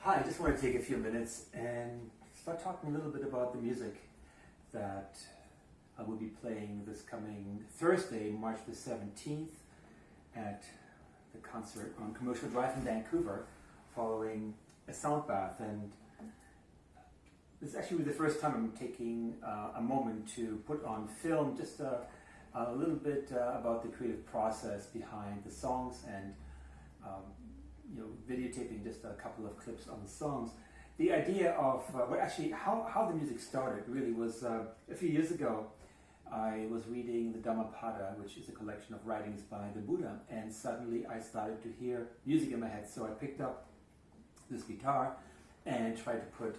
Hi, I just want to take a few minutes and start talking a little bit about the music that I will be playing this coming Thursday, March the 17th at the concert on Commercial Drive in Vancouver following a sound bath. And this is actually the first time I'm taking a moment to put on film just a little bit about the creative process behind the songs and videotaping just a couple of clips on the songs. The idea of how the music started really was a few years ago. I was reading the Dhammapada, which is a collection of writings by the Buddha, and suddenly I started to hear music in my head. So I picked up this guitar and tried to put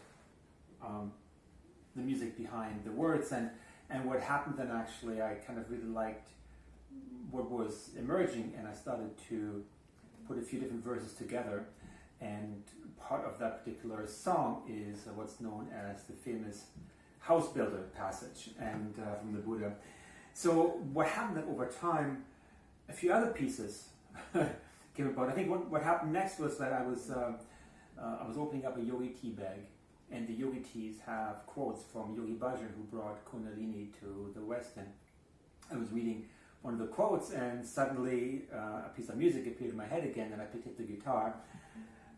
the music behind the words. And what happened then, actually, I kind of really liked what was emerging, and I started to put a few different verses together. And part of that particular song is what's known as the famous house builder passage and from the Buddha. So what happened then over time, a few other pieces came about. I think what happened next was that I was opening up a yogi tea bag, and the yogi teas have quotes from Yogi Bhajan, who brought Kundalini to the West. And I was reading one of the quotes, and suddenly a piece of music appeared in my head again, and I picked up the guitar,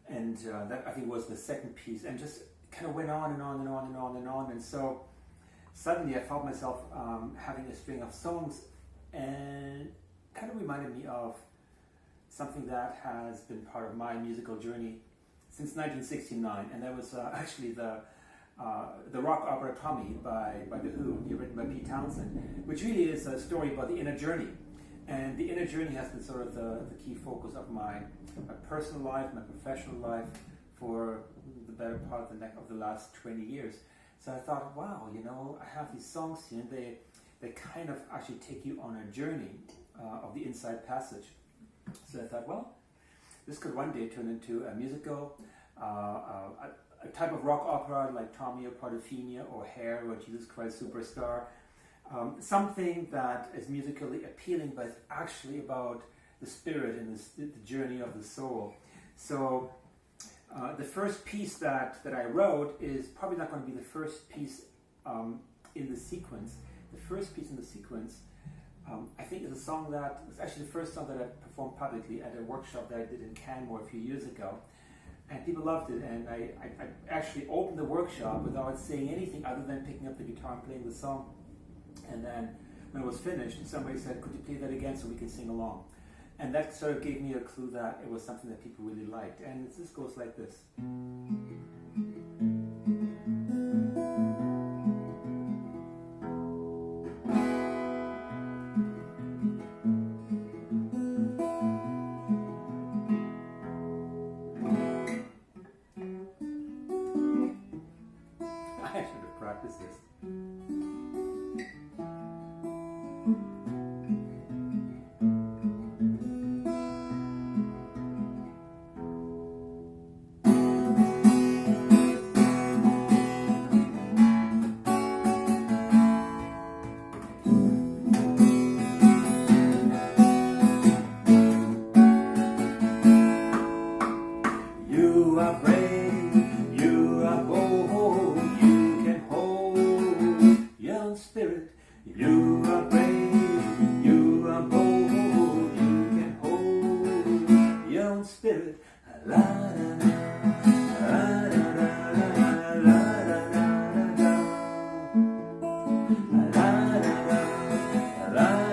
and that I think was the second piece, and just kind of went on and on and on and on and on. And so suddenly I found myself having a string of songs, and kind of reminded me of something that has been part of my musical journey since 1969, and that was actually the rock opera Tommy by The Who, written by Pete Townsend, which really is a story about the inner journey. And the inner journey has been sort of the key focus of my personal life, my professional life, for the better part of the last 20 years. So I thought, wow, I have these songs here, and they kind of actually take you on a journey of the Inside Passage. So I thought, well, this could one day turn into a musical, a type of rock opera like Tommy or Parthenia or Hair or Jesus Christ Superstar. Something that is musically appealing, but it's actually about the spirit and the journey of the soul. So the first piece that I wrote is probably not going to be the first piece in the sequence. The first piece in the sequence, I think, is a song that was actually the first song that I performed publicly at a workshop that I did in Canmore a few years ago. And people loved it, and I actually opened the workshop without saying anything other than picking up the guitar and playing the song. And then when it was finished, somebody said, could you play that again so we can sing along? And that sort of gave me a clue that it was something that people really liked. And this goes like this. I should have practiced this. You are brave, you are bold, you can hold your own spirit. You are brave, you are bold, you can hold your own spirit. La la la, la la la la, la la la la, la la la, la la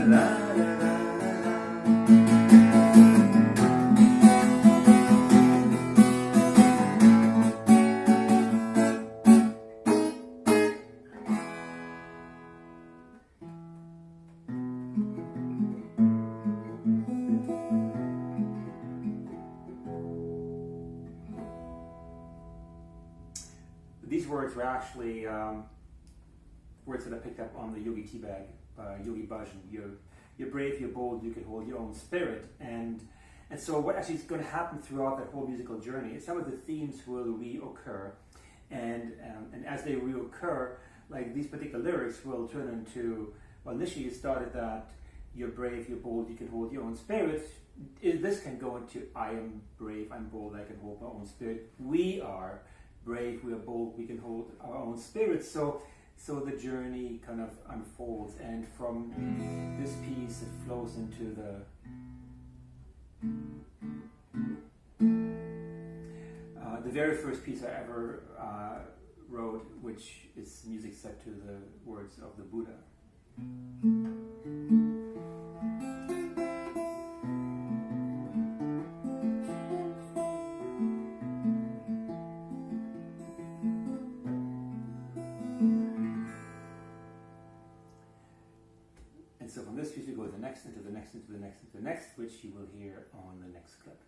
la. These words were actually words that I picked up on the Yogi Tea Bag by Yogi Bhajan. You're brave, you're bold, you can hold your own spirit. And so what actually is going to happen throughout that whole musical journey is some of the themes will reoccur. And as they reoccur, like these particular lyrics will turn into, well, initially it started that you're brave, you're bold, you can hold your own spirit. this can go into I am brave, I'm bold, I can hold my own spirit. We are brave, we are bold, we can hold our own spirit. So the journey kind of unfolds, and from this piece it flows into the very first piece I ever wrote, which is music set to the words of the Buddha. And so from this piece we go to the next, into the next, into the next, into the next, which you will hear on the next clip.